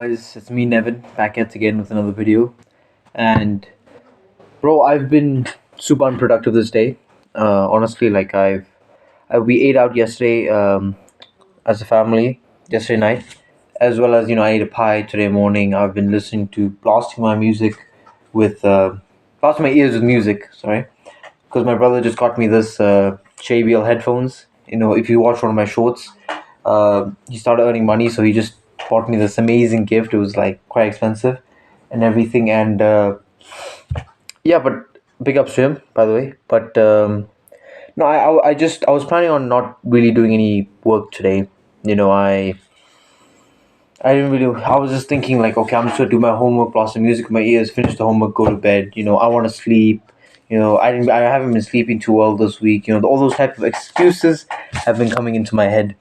Guys, it's me Nevin back at again with another video. And bro, I've been super unproductive this day. Honestly, like we ate out yesterday as a family yesterday night, as well as I ate a pie today morning. I've been listening to blasting my music with blasting my ears with music. Sorry, because my brother just got me this JBL headphones. If you watch one of my shorts, he started earning money, so he just bought me this amazing gift. It was like quite expensive and everything, and yeah, but big ups to him, by the way. But no, I was planning on not really doing any work today. You know, I didn't really. I was just thinking like, okay, I'm just gonna do my homework, blast some music in my ears, finish the homework, go to bed. I want to sleep. I haven't been sleeping too well this week. All those type of excuses have been coming into my head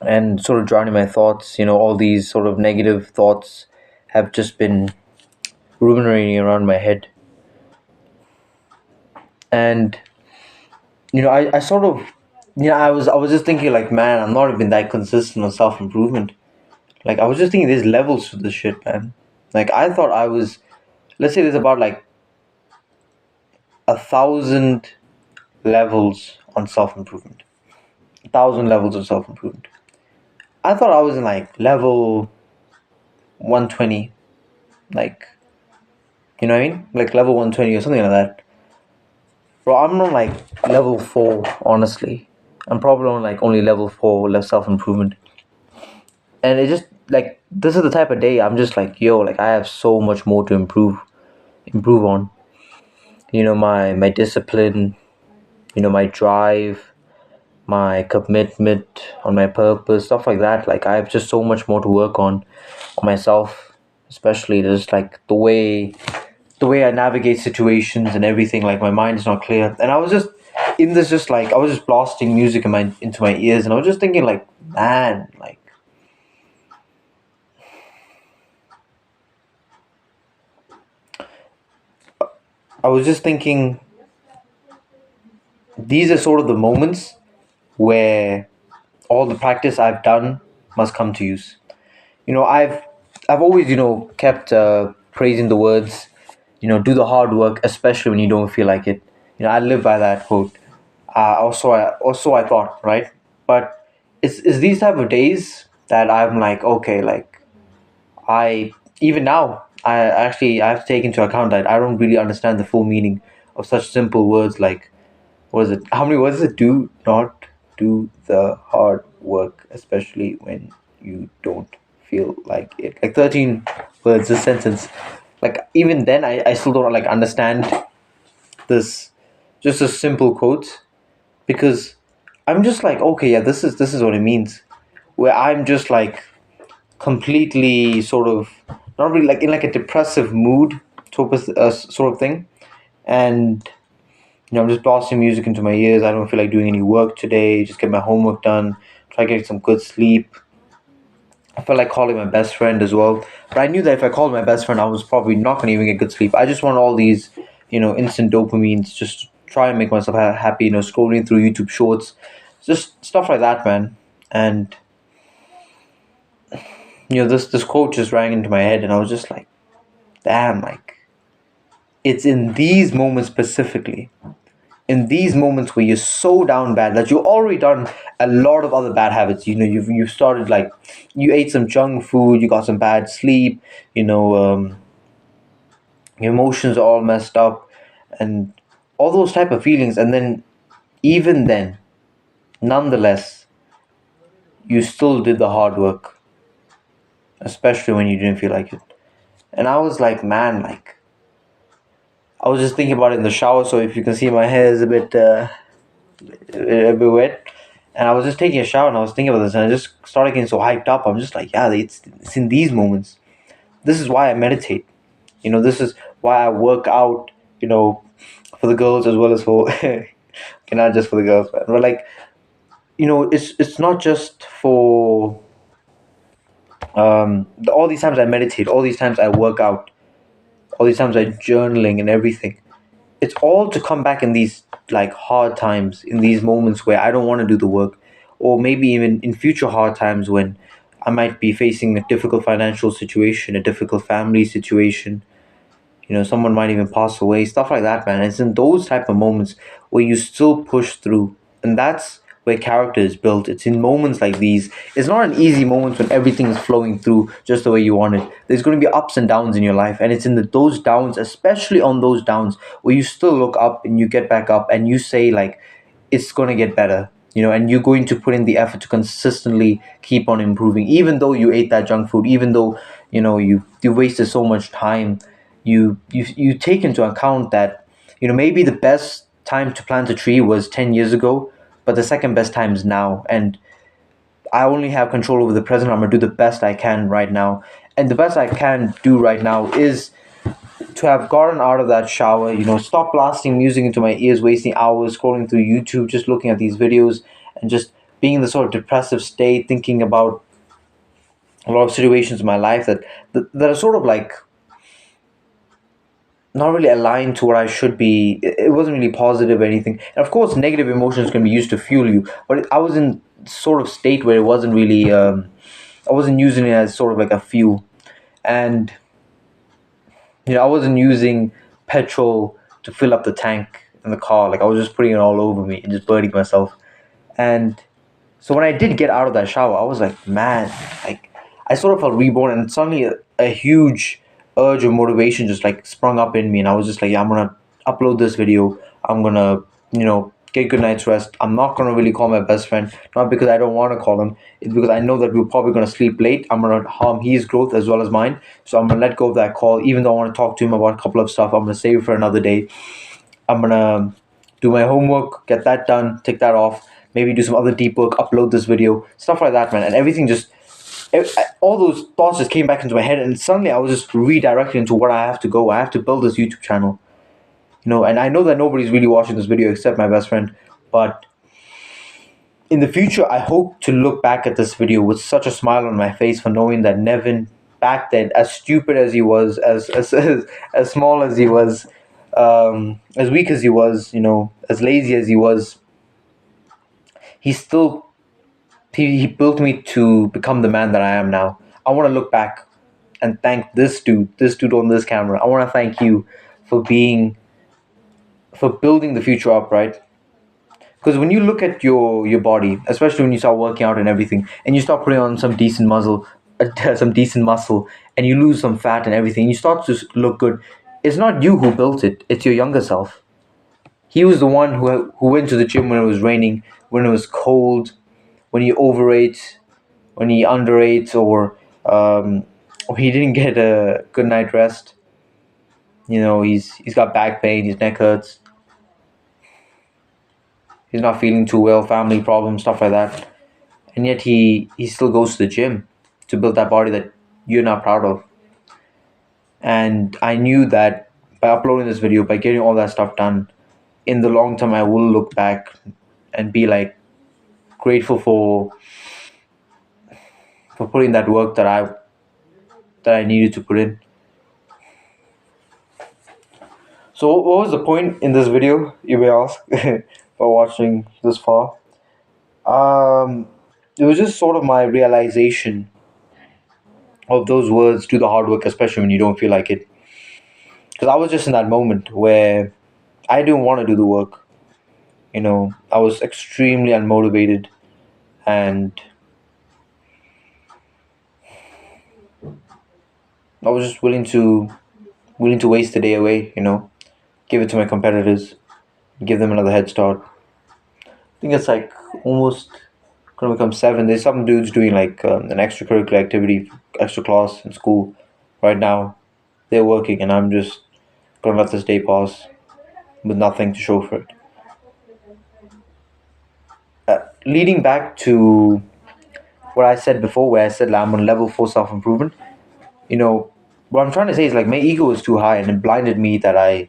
and sort of drowning my thoughts. All these sort of negative thoughts have just been ruminating around my head. And I sort of I was just thinking like, man, I'm not even that consistent on self improvement. Like I was just thinking there's levels to this shit, man. Like I thought I was, let's say there's about like 1,000 levels on self improvement. 1,000 levels of self improvement. I thought I was in like level 120, like what I mean, like level 120 or something like that. Bro, I'm on like level 4, honestly. I'm probably on like only level 4 left self improvement. And it just like this is the type of day I'm just like, yo, like I have so much more to improve on. My discipline, my drive, my commitment on my purpose, stuff like that. Like I have just so much more to work on myself, especially just like the way I navigate situations and everything. Like my mind is not clear, and I was just in this, just like I was just blasting music into my ears, and I was just thinking like, man, like I was just thinking these are sort of the moments where all the practice I've done must come to use. I've always kept praising the words, do the hard work, especially when you don't feel like it. I live by that quote. Also I thought, right? But it's these type of days that I'm like, okay, like I even now I have to take into account that I don't really understand the full meaning of such simple words like, what is it? How many words is it? Do not do the hard work, especially when you don't feel like it. Like 13 words, a sentence. Like even then, I still don't like understand this, just a simple quote, because I'm just like, okay, yeah, this is what it means. Where I'm just like completely sort of not really like in like a depressive mood, sort of thing, and I'm just blasting music into my ears. I don't feel like doing any work today. Just get my homework done. Try getting some good sleep. I felt like calling my best friend as well, but I knew that if I called my best friend, I was probably not going to even get good sleep. I just want all these, instant dopamines, just to try and make myself happy. Scrolling through YouTube Shorts, just stuff like that, man. And this quote just rang into my head, and I was just like, damn, like it's in these moments specifically, in these moments where you're so down bad that you've already done a lot of other bad habits. You've started like you ate some junk food, you got some bad sleep, your emotions are all messed up, and all those type of feelings. And then even then, nonetheless, you still did the hard work, especially when you didn't feel like it. And I was like, man, like I was just thinking about it in the shower. So if you can see, my hair is a bit wet, and I was just taking a shower and I was thinking about this, and I just started getting so hyped up. I'm just like, yeah, it's in these moments. This is why I meditate. This is why I work out. For the girls as well as for, okay, not just for the girls, but like, it's not just for all these times I meditate, all these times I work out, all these times I journaling and everything. It's all to come back in these like hard times, in these moments where I don't want to do the work, or maybe even in future hard times when I might be facing a difficult financial situation, a difficult family situation. Someone might even pass away, stuff like that, man. It's in those type of moments where you still push through, and that's where character is built. It's in moments like these. It's not an easy moment when everything is flowing through just the way you want it. There's going to be ups and downs in your life, and it's in those downs, especially on those downs, where you still look up and you get back up and you say, like, it's going to get better. And you're going to put in the effort to consistently keep on improving, even though you ate that junk food, even though you wasted so much time. You take into account that maybe the best time to plant a tree was 10 years ago, but the second best time is now, and I only have control over the present. I'm going to do the best I can right now, and the best I can do right now is to have gotten out of that shower, stop blasting music into my ears, wasting hours scrolling through YouTube, just looking at these videos, and just being in the sort of depressive state, thinking about a lot of situations in my life that are sort of like not really aligned to what I should be. It wasn't really positive or anything. And of course, negative emotions can be used to fuel you. But I was in sort of state where it wasn't really. I wasn't using it as sort of like a fuel, and I wasn't using petrol to fill up the tank in the car. Like I was just putting it all over me and just burning myself. And so when I did get out of that shower, I was like, man, like I sort of felt reborn, and suddenly a huge urge of motivation just like sprung up in me, and I was just like, yeah, I'm gonna upload this video. I'm gonna, get good night's rest. I'm not gonna really call my best friend, not because I don't want to call him. It's because I know that we're probably gonna sleep late. I'm gonna harm his growth as well as mine, so I'm gonna let go of that call. Even though I want to talk to him about a couple of stuff, I'm gonna save it for another day. I'm gonna do my homework, get that done, take that off, maybe do some other deep work, upload this video, stuff like that, man. And everything just, all those thoughts just came back into my head, and suddenly I was just redirected into what I have to go. I have to build this YouTube channel, and I know that nobody's really watching this video except my best friend, but in the future, I hope to look back at this video with such a smile on my face for knowing that Nevin, back then, as stupid as he was, as small as he was, as weak as he was, as lazy as he was, he still he built me to become the man that I am now. I want to look back and thank this dude on this camera. I want to thank you for building the future up, right? Because when you look at your body, especially when you start working out and everything, and you start putting on some decent muscle, and you lose some fat and everything, you start to look good. It's not you who built it; it's your younger self. He was the one who went to the gym when it was raining, when it was cold, when he overate, when he underate, or he didn't get a good night rest. He's got back pain, his neck hurts, he's not feeling too well, family problems, stuff like that. And yet he still goes to the gym to build that body that you're not proud of. And I knew that by uploading this video, by getting all that stuff done, in the long term I will look back and be like grateful for putting that work that I needed to put in. So what was the point in this video, you may ask, for watching this far? It was just sort of my realization of those words, do the hard work, especially when you don't feel like it. Because I was just in that moment where I didn't want to do the work. I was extremely unmotivated, and I was just willing to waste the day away, give it to my competitors, give them another head start. I think it's like almost gonna become 7. There's some dudes doing like an extracurricular activity, extra class in school right now. They're working, and I'm just gonna let this day pass with nothing to show for it. Leading back to what I said before, where I said like, I'm on level 4 self improvement. What I'm trying to say is like my ego was too high, and it blinded me by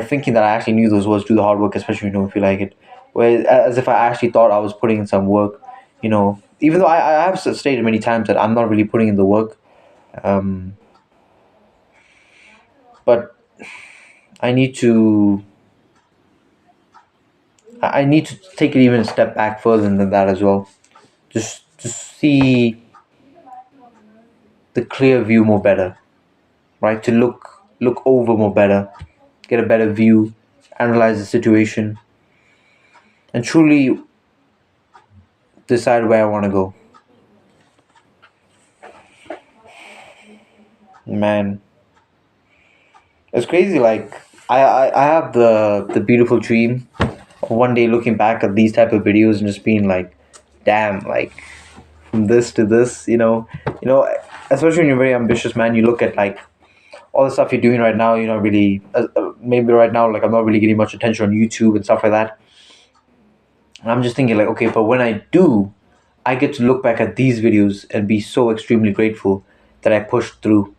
thinking that I actually knew those words, do the hard work, especially when you don't feel like it. Where as if I actually thought I was putting in some work, even though I have stated many times that I'm not really putting in the work. Um, but I need to I need to take it even a step back further than that as well. Just to see the clear view more better, right? To look over more better, get a better view, analyze the situation, and truly decide where I want to go. Man, it's crazy. Like I have the beautiful dream of one day looking back at these type of videos and just being like, damn, like from this to this, especially when you're very ambitious, man. You look at like all the stuff you're doing right now. You're not really maybe right now, like I'm not really getting much attention on YouTube and stuff like that. And I'm just thinking like, okay, but when I do, I get to look back at these videos and be so extremely grateful that I pushed through.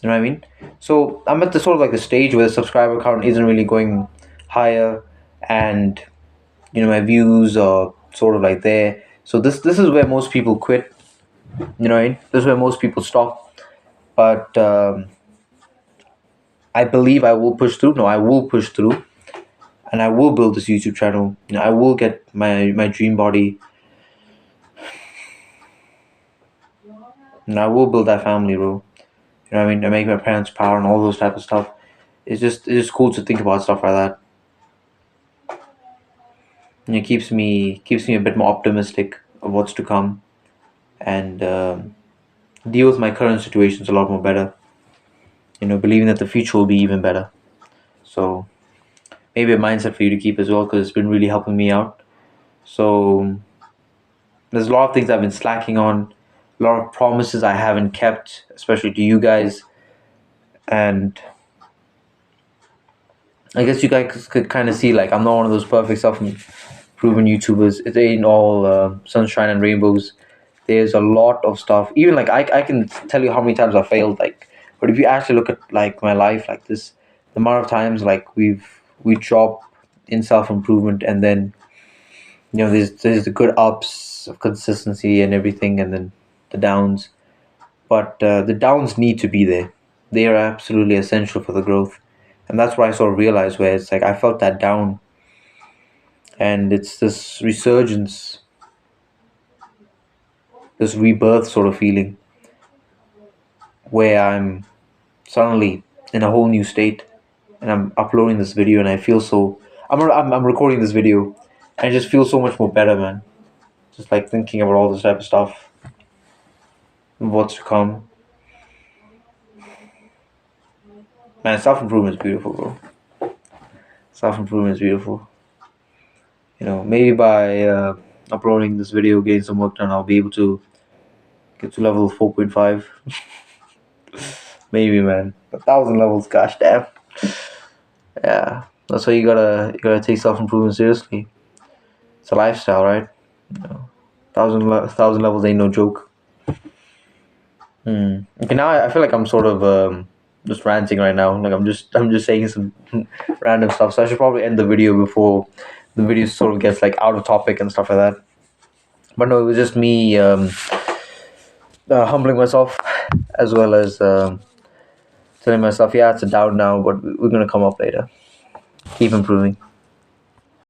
You know what I mean? So I'm at the sort of like the stage where the subscriber count isn't really going higher, and my views are sort of like there. So this is where most people quit. You know what I mean? This is where most people stop. But I believe I will push through. No, I will push through, and I will build this YouTube channel. I will get my dream body, and I will build that family, bro. You know what I mean? I make my parents proud and all those type of stuff. It's just cool to think about stuff like that. And it keeps me a bit more optimistic of what's to come, and deal with my current situations a lot more better. Believing that the future will be even better. So maybe a mindset for you to keep as well, because it's been really helping me out. So there's a lot of things I've been slacking on, a lot of promises I haven't kept, especially to you guys. And I guess you guys could kind of see, like, I'm not one of those perfect self-proven YouTubers. It ain't all sunshine and rainbows. There's a lot of stuff. Even like I can tell you how many times I failed. Like, but if you actually look at like my life, like this, the amount of times like we drop in self-improvement, and then there's the good ups of consistency and everything, and then the downs. But the downs need to be there. They are absolutely essential for the growth, and that's what I sort of realized. Where it's like I felt that down, and it's this resurgence, this rebirth sort of feeling, where I'm suddenly in a whole new state, and I'm uploading this video, and I feel so. I'm recording this video, and I just feel so much more better, man. Just like thinking about all this type of stuff, and what's to come. Man, self improvement is beautiful, bro. Self improvement is beautiful. Maybe by uploading this video, getting some work done, I'll be able to get to level 4.5. Maybe, man. 1,000 levels, gosh damn. Yeah, that's why you gotta take self improvement seriously. It's a lifestyle, right? 1,000 levels ain't no joke. Okay, now I feel like I'm sort of just ranting right now. Like I'm just saying some random stuff. So I should probably end the video before the video sort of gets like out of topic and stuff like that. But no, it was just me humbling myself, as well as telling myself, yeah, it's a down now, but we're gonna come up later. Keep improving.